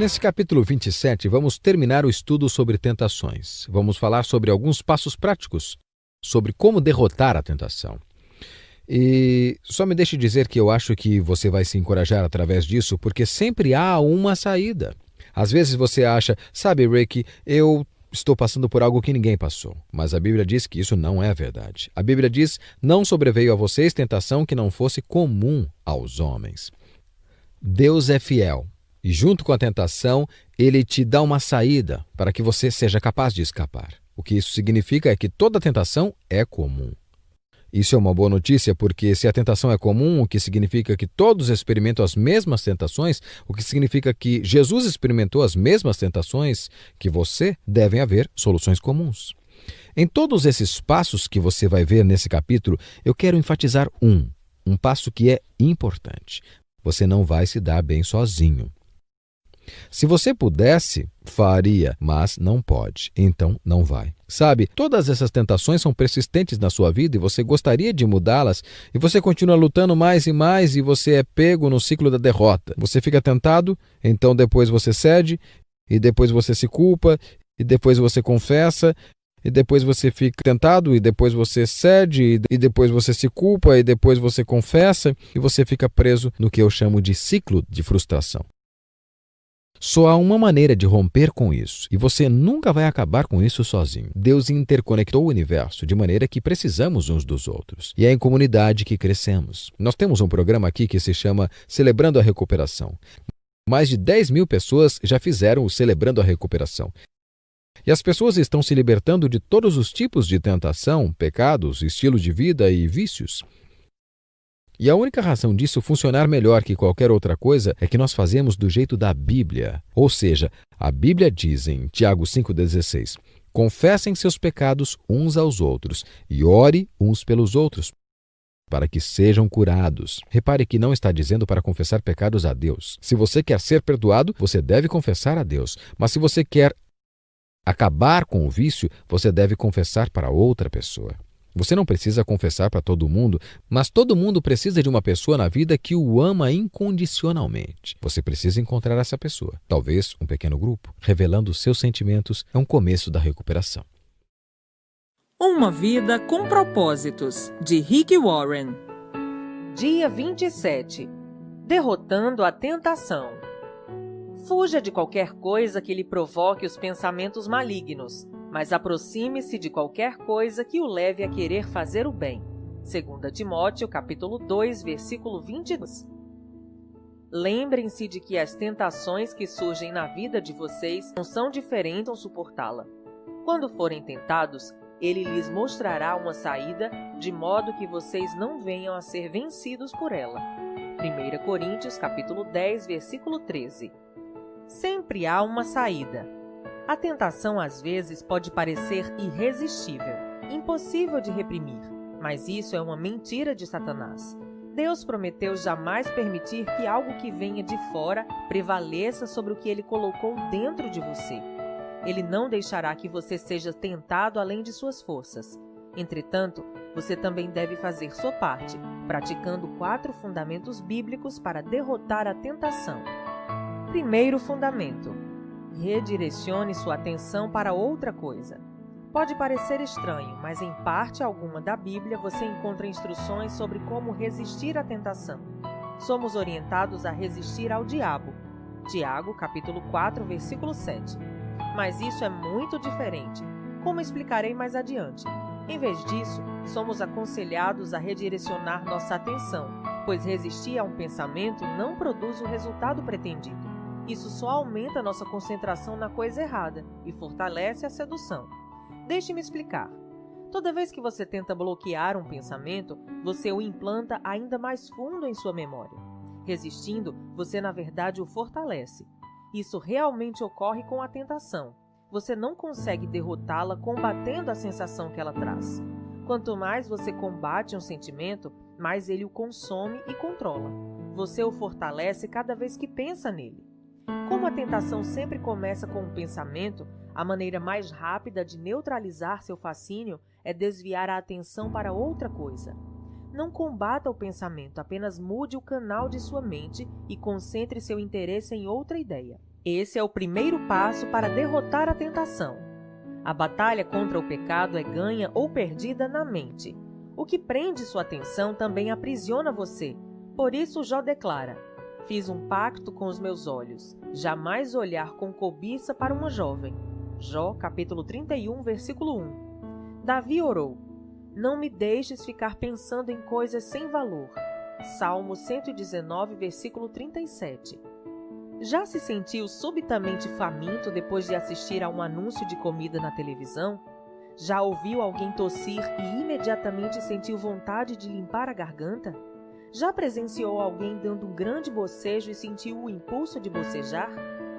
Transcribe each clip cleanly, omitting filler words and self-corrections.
Nesse capítulo 27, vamos terminar o estudo sobre tentações. Vamos falar sobre alguns passos práticos sobre como derrotar a tentação. E só me deixe dizer que eu acho que você vai se encorajar através disso, porque sempre há uma saída. Às vezes você acha, sabe, Rick, eu estou passando por algo que ninguém passou. Mas a Bíblia diz que isso não é verdade. A Bíblia diz, não sobreveio a vocês tentação que não fosse comum aos homens. Deus é fiel. E junto com a tentação, Ele te dá uma saída para que você seja capaz de escapar. O que isso significa é que toda tentação é comum. Isso é uma boa notícia porque se a tentação é comum, o que significa que todos experimentam as mesmas tentações, o que significa que Jesus experimentou as mesmas tentações que você, devem haver soluções comuns. Em todos esses passos que você vai ver nesse capítulo, eu quero enfatizar um passo que é importante. Você não vai se dar bem sozinho. Se você pudesse, faria, mas não pode, então não vai. Sabe, todas essas tentações são persistentes na sua vida e você gostaria de mudá-las e você continua lutando mais e mais e você é pego no ciclo da derrota. Você fica tentado, então depois você cede e depois você se culpa e depois você confessa e depois você fica tentado e depois você cede e depois você se culpa e depois você confessa e você fica preso no que eu chamo de ciclo de frustração. Só há uma maneira de romper com isso, e você nunca vai acabar com isso sozinho. Deus interconectou o universo de maneira que precisamos uns dos outros, e é em comunidade que crescemos. Nós temos um programa aqui que se chama Celebrando a Recuperação. Mais de 10.000 pessoas já fizeram o Celebrando a Recuperação. E as pessoas estão se libertando de todos os tipos de tentação, pecados, estilo de vida e vícios. E a única razão disso funcionar melhor que qualquer outra coisa é que nós fazemos do jeito da Bíblia. Ou seja, a Bíblia diz em Tiago 5,16, confessem seus pecados uns aos outros e ore uns pelos outros, para que sejam curados. Repare que não está dizendo para confessar pecados a Deus. Se você quer ser perdoado, você deve confessar a Deus. Mas se você quer acabar com o vício, você deve confessar para outra pessoa. Você não precisa confessar para todo mundo, mas todo mundo precisa de uma pessoa na vida que o ama incondicionalmente. Você precisa encontrar essa pessoa, talvez um pequeno grupo. Revelando os seus sentimentos é um começo da recuperação. Uma vida com propósitos, de Rick Warren. Dia 27. Derrotando a tentação. Fuja de qualquer coisa que lhe provoque os pensamentos malignos, mas aproxime-se de qualquer coisa que o leve a querer fazer o bem. 2 Timóteo, capítulo 2, versículo 22. Lembrem-se de que as tentações que surgem na vida de vocês não são diferentes ao suportá-la. Quando forem tentados, Ele lhes mostrará uma saída, de modo que vocês não venham a ser vencidos por ela. 1 Coríntios, capítulo 10, versículo 13. Sempre há uma saída. A tentação às vezes pode parecer irresistível, impossível de reprimir, mas isso é uma mentira de Satanás. Deus prometeu jamais permitir que algo que venha de fora prevaleça sobre o que Ele colocou dentro de você. Ele não deixará que você seja tentado além de suas forças. Entretanto, você também deve fazer sua parte, praticando 4 fundamentos bíblicos para derrotar a tentação. Primeiro fundamento: redirecione sua atenção para outra coisa. Pode parecer estranho, mas em parte alguma da Bíblia você encontra instruções sobre como resistir à tentação. Somos orientados a resistir ao diabo. Tiago, capítulo 4, versículo 7. Mas isso é muito diferente, como explicarei mais adiante. Em vez disso, somos aconselhados a redirecionar nossa atenção, pois resistir a um pensamento não produz o resultado pretendido. Isso só aumenta nossa concentração na coisa errada e fortalece a sedução. Deixe-me explicar. Toda vez que você tenta bloquear um pensamento, você o implanta ainda mais fundo em sua memória. Resistindo, você na verdade o fortalece. Isso realmente ocorre com a tentação. Você não consegue derrotá-la combatendo a sensação que ela traz. Quanto mais você combate um sentimento, mais ele o consome e controla. Você o fortalece cada vez que pensa nele. Como a tentação sempre começa com um pensamento, a maneira mais rápida de neutralizar seu fascínio é desviar a atenção para outra coisa. Não combata o pensamento, apenas mude o canal de sua mente e concentre seu interesse em outra ideia. Esse é o primeiro passo para derrotar a tentação. A batalha contra o pecado é ganha ou perdida na mente. O que prende sua atenção também aprisiona você. Por isso Jó declara: fiz um pacto com os meus olhos, jamais olhar com cobiça para uma jovem. Jó, capítulo 31, versículo 1. Davi orou: não me deixes ficar pensando em coisas sem valor. Salmo 119, versículo 37. Já se sentiu subitamente faminto depois de assistir a um anúncio de comida na televisão? Já ouviu alguém tossir e imediatamente sentiu vontade de limpar a garganta? Já presenciou alguém dando um grande bocejo e sentiu o impulso de bocejar?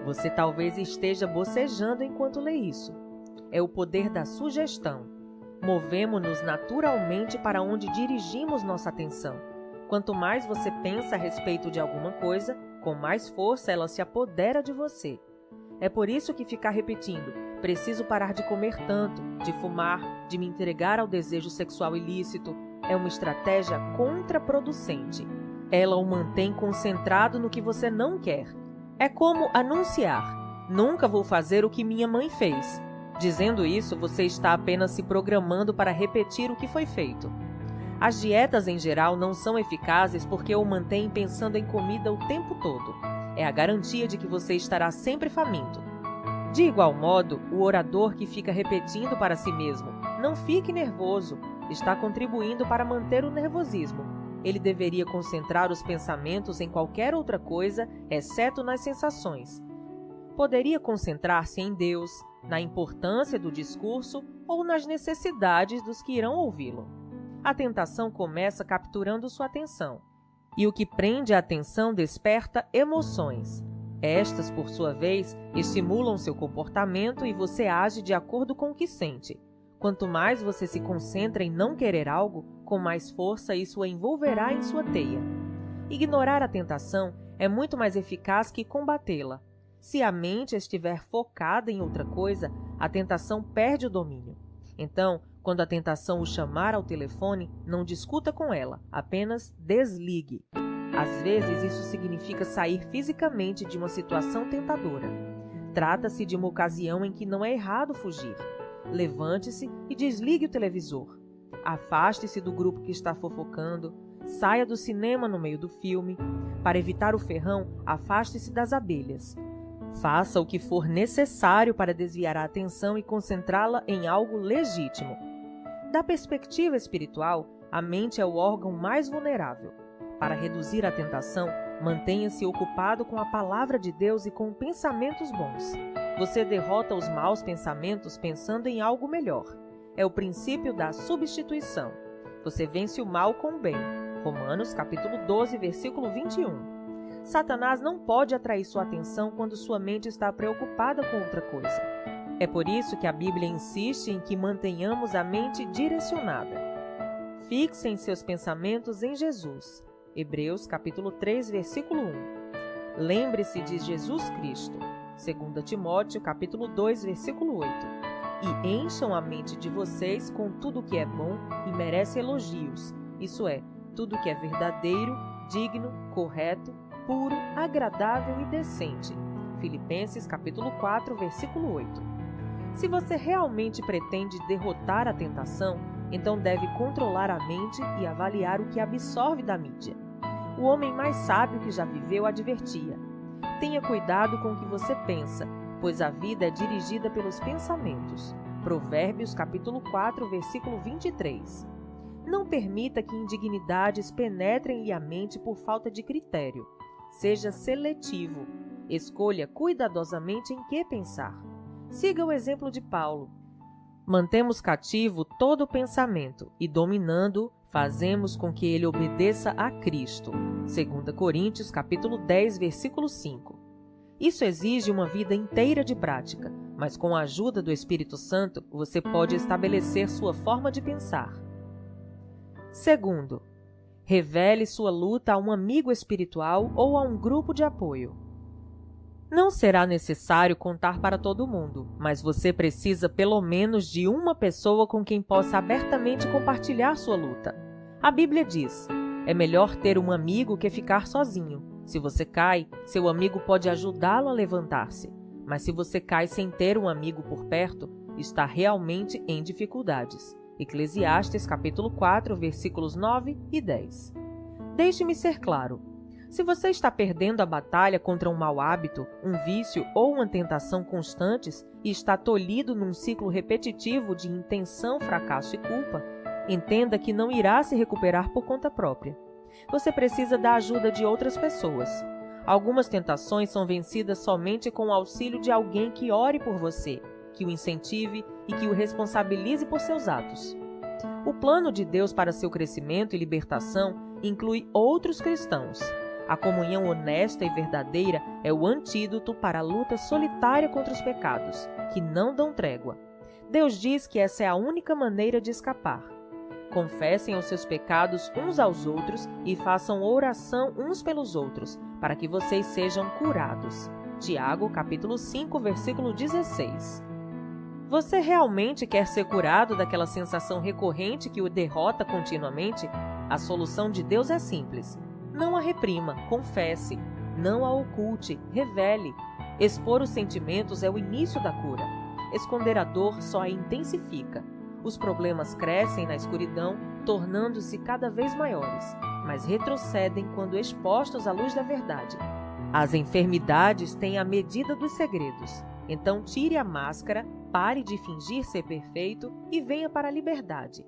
Você talvez esteja bocejando enquanto lê isso. É o poder da sugestão. Movemo-nos naturalmente para onde dirigimos nossa atenção. Quanto mais você pensa a respeito de alguma coisa, com mais força ela se apodera de você. É por isso que ficar repetindo: preciso parar de comer tanto, de fumar, de me entregar ao desejo sexual ilícito, é uma estratégia contraproducente. Ela o mantém concentrado no que você não quer. É como anunciar: nunca vou fazer o que minha mãe fez. Dizendo isso, você está apenas se programando para repetir o que foi feito. As dietas em geral não são eficazes porque o mantêm pensando em comida o tempo todo. É a garantia de que você estará sempre faminto. De igual modo, o orador que fica repetindo para si mesmo: não fique nervoso, está contribuindo para manter o nervosismo. Ele deveria concentrar os pensamentos em qualquer outra coisa, exceto nas sensações. Poderia concentrar-se em Deus, na importância do discurso ou nas necessidades dos que irão ouvi-lo. A tentação começa capturando sua atenção, e o que prende a atenção desperta emoções. Estas, por sua vez, estimulam seu comportamento e você age de acordo com o que sente. Quanto mais você se concentra em não querer algo, com mais força isso a envolverá em sua teia. Ignorar a tentação é muito mais eficaz que combatê-la. Se a mente estiver focada em outra coisa, a tentação perde o domínio. Então, quando a tentação o chamar ao telefone, não discuta com ela, apenas desligue. Às vezes, isso significa sair fisicamente de uma situação tentadora. Trata-se de uma ocasião em que não é errado fugir. Levante-se e desligue o televisor. Afaste-se do grupo que está fofocando. Saia do cinema no meio do filme. Para evitar o ferrão, afaste-se das abelhas. Faça o que for necessário para desviar a atenção e concentrá-la em algo legítimo. Da perspectiva espiritual, a mente é o órgão mais vulnerável. Para reduzir a tentação, mantenha-se ocupado com a palavra de Deus e com pensamentos bons. Você derrota os maus pensamentos pensando em algo melhor. É o princípio da substituição. Você vence o mal com o bem. Romanos capítulo 12, versículo 21. Satanás não pode atrair sua atenção quando sua mente está preocupada com outra coisa. É por isso que a Bíblia insiste em que mantenhamos a mente direcionada. Fixem seus pensamentos em Jesus. Hebreus capítulo 3, versículo 1. Lembre-se de Jesus Cristo. 2 Timóteo capítulo 2, versículo 8. E encham a mente de vocês com tudo que é bom e merece elogios, isso é, tudo que é verdadeiro, digno, correto, puro, agradável e decente. Filipenses capítulo 4, versículo 8. Se você realmente pretende derrotar a tentação, então deve controlar a mente e avaliar o que absorve da mídia. O homem mais sábio que já viveu advertia: tenha cuidado com o que você pensa, pois a vida é dirigida pelos pensamentos. Provérbios capítulo 4, versículo 23. Não permita que indignidades penetrem-lhe a mente por falta de critério. Seja seletivo. Escolha cuidadosamente em que pensar. Siga o exemplo de Paulo. Mantemos cativo todo o pensamento e, dominando-o, fazemos com que ele obedeça a Cristo. 2 Coríntios capítulo 10, versículo 5. Isso exige uma vida inteira de prática, mas com a ajuda do Espírito Santo, você pode estabelecer sua forma de pensar. Segundo, revele sua luta a um amigo espiritual ou a um grupo de apoio. Não será necessário contar para todo mundo, mas você precisa pelo menos de uma pessoa com quem possa abertamente compartilhar sua luta. A Bíblia diz: é melhor ter um amigo que ficar sozinho. Se você cai, seu amigo pode ajudá-lo a levantar-se. Mas se você cai sem ter um amigo por perto, está realmente em dificuldades. Eclesiastes capítulo 4, versículos 9 e 10. Deixe-me ser claro. Se você está perdendo a batalha contra um mau hábito, um vício ou uma tentação constantes e está tolhido num ciclo repetitivo de intenção, fracasso e culpa, entenda que não irá se recuperar por conta própria. Você precisa da ajuda de outras pessoas. Algumas tentações são vencidas somente com o auxílio de alguém que ore por você, que o incentive e que o responsabilize por seus atos. O plano de Deus para seu crescimento e libertação inclui outros cristãos. A comunhão honesta e verdadeira é o antídoto para a luta solitária contra os pecados, que não dão trégua. Deus diz que essa é a única maneira de escapar. Confessem os seus pecados uns aos outros e façam oração uns pelos outros, para que vocês sejam curados. Tiago, capítulo 5, versículo 16. Você realmente quer ser curado daquela sensação recorrente que o derrota continuamente? A solução de Deus é simples. Não a reprima, confesse. Não a oculte, revele. Expor os sentimentos é o início da cura. Esconder a dor só a intensifica. Os problemas crescem na escuridão, tornando-se cada vez maiores, mas retrocedem quando expostos à luz da verdade. As enfermidades têm a medida dos segredos. Então tire a máscara, pare de fingir ser perfeito e venha para a liberdade.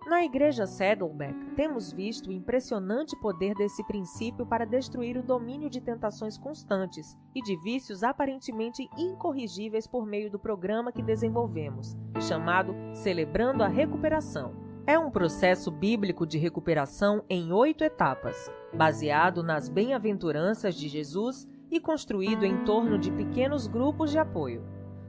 Na Igreja Saddleback, temos visto o impressionante poder desse princípio para destruir o domínio de tentações constantes e de vícios aparentemente incorrigíveis por meio do programa que desenvolvemos, chamado Celebrando a Recuperação. É um processo bíblico de recuperação em 8 etapas, baseado nas bem-aventuranças de Jesus e construído em torno de pequenos grupos de apoio.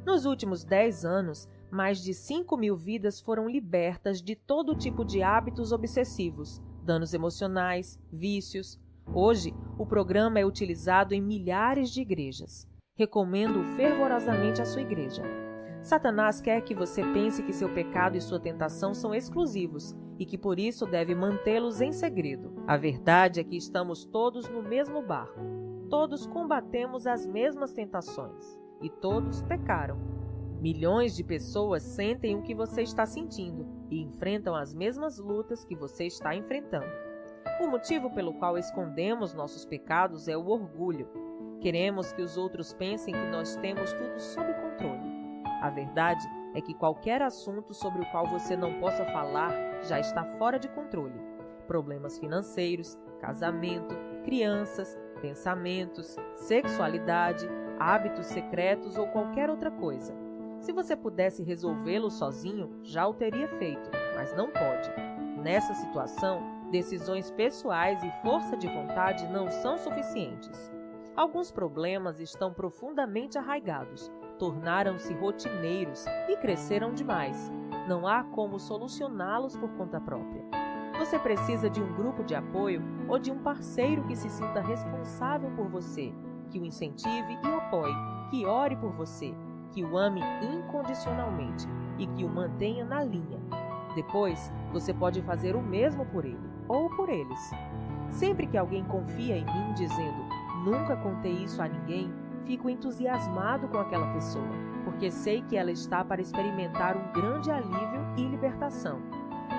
Nos últimos 10 anos, mais de 5.000 vidas foram libertas de todo tipo de hábitos obsessivos, danos emocionais, vícios. Hoje, o programa é utilizado em milhares de igrejas. Recomendo-o fervorosamente à sua igreja. Satanás quer que você pense que seu pecado e sua tentação são exclusivos e que por isso deve mantê-los em segredo. A verdade é que estamos todos no mesmo barco. Todos combatemos as mesmas tentações e todos pecaram. Milhões de pessoas sentem o que você está sentindo e enfrentam as mesmas lutas que você está enfrentando. O motivo pelo qual escondemos nossos pecados é o orgulho. Queremos que os outros pensem que nós temos tudo sob controle. A verdade é que qualquer assunto sobre o qual você não possa falar já está fora de controle. Problemas financeiros, casamento, crianças, pensamentos, sexualidade, hábitos secretos ou qualquer outra coisa. Se você pudesse resolvê-lo sozinho, já o teria feito, mas não pode. Nessa situação, decisões pessoais e força de vontade não são suficientes. Alguns problemas estão profundamente arraigados, tornaram-se rotineiros e cresceram demais. Não há como solucioná-los por conta própria. Você precisa de um grupo de apoio ou de um parceiro que se sinta responsável por você, que o incentive e apoie, que ore por você, que o ame incondicionalmente e que o mantenha na linha. Depois, você pode fazer o mesmo por ele ou por eles. Sempre que alguém confia em mim dizendo "nunca contei isso a ninguém", fico entusiasmado com aquela pessoa, porque sei que ela está para experimentar um grande alívio e libertação.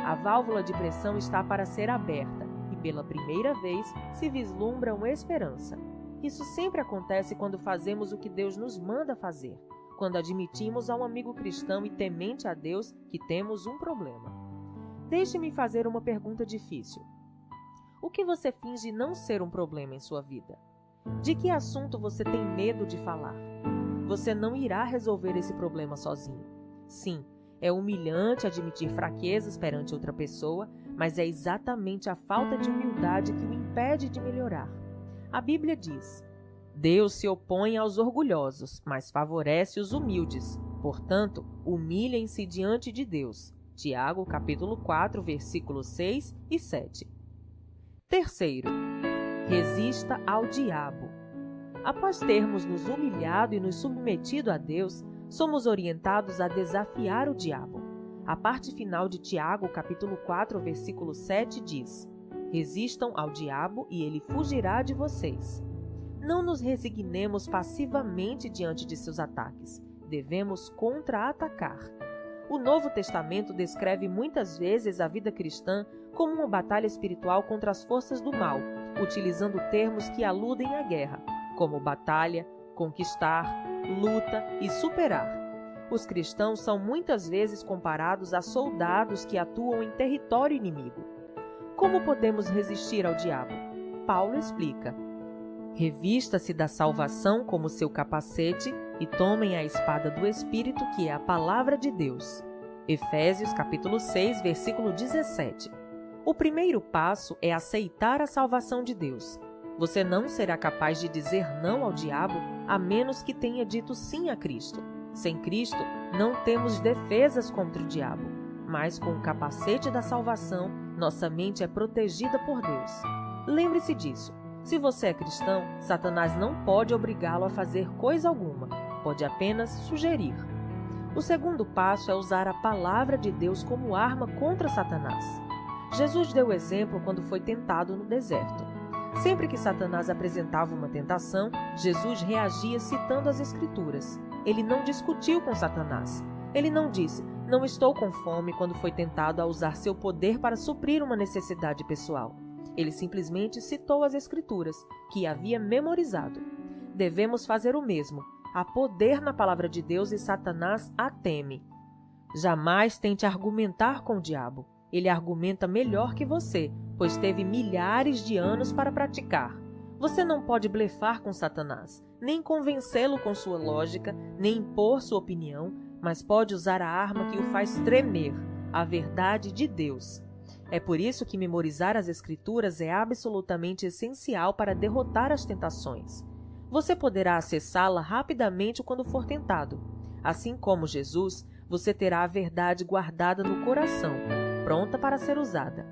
A válvula de pressão está para ser aberta e pela primeira vez se vislumbra uma esperança. Isso sempre acontece quando fazemos o que Deus nos manda fazer. Quando admitimos a um amigo cristão e temente a Deus que temos um problema. Deixe-me fazer uma pergunta difícil. O que você finge não ser um problema em sua vida? De que assunto você tem medo de falar? Você não irá resolver esse problema sozinho. Sim, é humilhante admitir fraquezas perante outra pessoa, mas é exatamente a falta de humildade que o impede de melhorar. A Bíblia diz: Deus se opõe aos orgulhosos, mas favorece os humildes. Portanto, humilhem-se diante de Deus. Tiago, capítulo 4, versículos 6 e 7. Terceiro, resista ao diabo. Após termos nos humilhado e nos submetido a Deus, somos orientados a desafiar o diabo. A parte final de Tiago, capítulo 4, versículo 7 diz: Resistam ao diabo e ele fugirá de vocês. Não nos resignemos passivamente diante de seus ataques. Devemos contra-atacar. O Novo Testamento descreve muitas vezes a vida cristã como uma batalha espiritual contra as forças do mal, utilizando termos que aludem à guerra, como batalha, conquistar, luta e superar. Os cristãos são muitas vezes comparados a soldados que atuam em território inimigo. Como podemos resistir ao diabo? Paulo explica: revista-se da salvação como seu capacete e tomem a espada do Espírito, que é a palavra de Deus. Efésios capítulo 6, versículo 17. O primeiro passo é aceitar a salvação de Deus. Você não será capaz de dizer não ao diabo a menos que tenha dito sim a Cristo. Sem Cristo, não temos defesas contra o diabo, mas com o capacete da salvação, nossa mente é protegida por Deus. Lembre-se disso. Se você é cristão, Satanás não pode obrigá-lo a fazer coisa alguma, pode apenas sugerir. O segundo passo é usar a palavra de Deus como arma contra Satanás. Jesus deu exemplo quando foi tentado no deserto. Sempre que Satanás apresentava uma tentação, Jesus reagia citando as Escrituras. Ele não discutiu com Satanás. Ele não disse, não estou com fome, quando foi tentado a usar seu poder para suprir uma necessidade pessoal. Ele simplesmente citou as Escrituras, que havia memorizado. Devemos fazer o mesmo. Há poder na palavra de Deus e Satanás a teme. Jamais tente argumentar com o diabo. Ele argumenta melhor que você, pois teve milhares de anos para praticar. Você não pode blefar com Satanás, nem convencê-lo com sua lógica, nem impor sua opinião, mas pode usar a arma que o faz tremer, a verdade de Deus. É por isso que memorizar as Escrituras é absolutamente essencial para derrotar as tentações. Você poderá acessá-la rapidamente quando for tentado. Assim como Jesus, você terá a verdade guardada no coração, pronta para ser usada.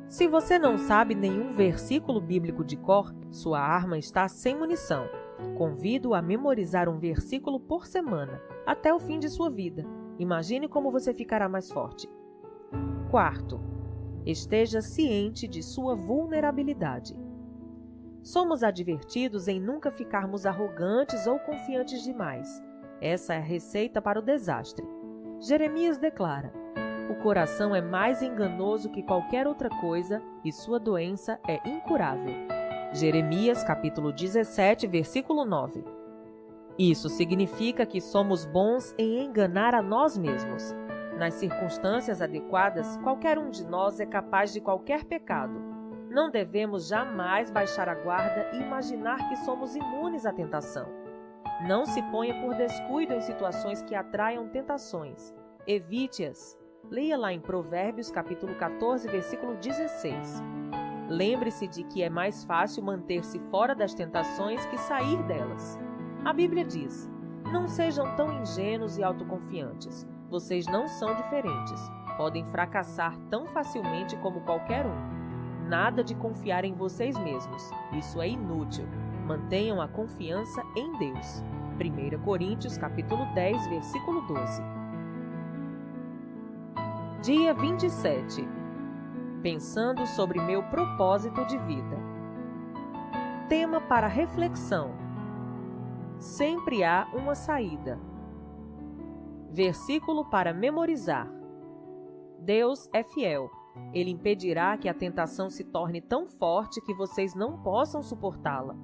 Se você não sabe nenhum versículo bíblico de cor, sua arma está sem munição. Convido a memorizar um versículo por semana, até o fim de sua vida. Imagine como você ficará mais forte. Quarto, esteja ciente de sua vulnerabilidade. Somos advertidos em nunca ficarmos arrogantes ou confiantes demais. Essa é a receita para o desastre. Jeremias declara: o coração é mais enganoso que qualquer outra coisa e sua doença é incurável. Jeremias capítulo 17, versículo 9. Isso significa que somos bons em enganar a nós mesmos. Nas circunstâncias adequadas, qualquer um de nós é capaz de qualquer pecado. Não devemos jamais baixar a guarda e imaginar que somos imunes à tentação. Não se ponha por descuido em situações que atraiam tentações. Evite-as. Leia lá em Provérbios capítulo 14, versículo 16. Lembre-se de que é mais fácil manter-se fora das tentações que sair delas. A Bíblia diz: não sejam tão ingênuos e autoconfiantes. Vocês não são diferentes. Podem fracassar tão facilmente como qualquer um. Nada de confiar em vocês mesmos. Isso é inútil. Mantenham a confiança em Deus. 1 Coríntios capítulo 10, versículo 12. Dia 27. Pensando sobre meu propósito de vida. Tema para reflexão: sempre há uma saída. Versículo para memorizar: Deus é fiel. Ele impedirá que a tentação se torne tão forte que vocês não possam suportá-la.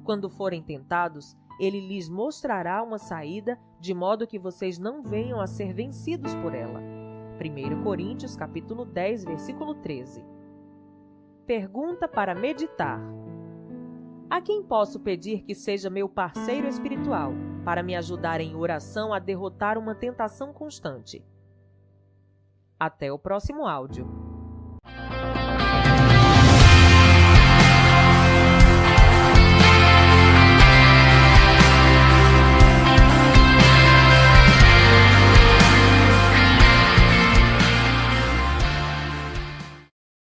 Quando forem tentados, Ele lhes mostrará uma saída, de modo que vocês não venham a ser vencidos por ela. 1 Coríntios capítulo 10, versículo 13. Pergunta para meditar: a quem posso pedir que seja meu parceiro espiritual, para me ajudar em oração a derrotar uma tentação constante? Até o próximo áudio.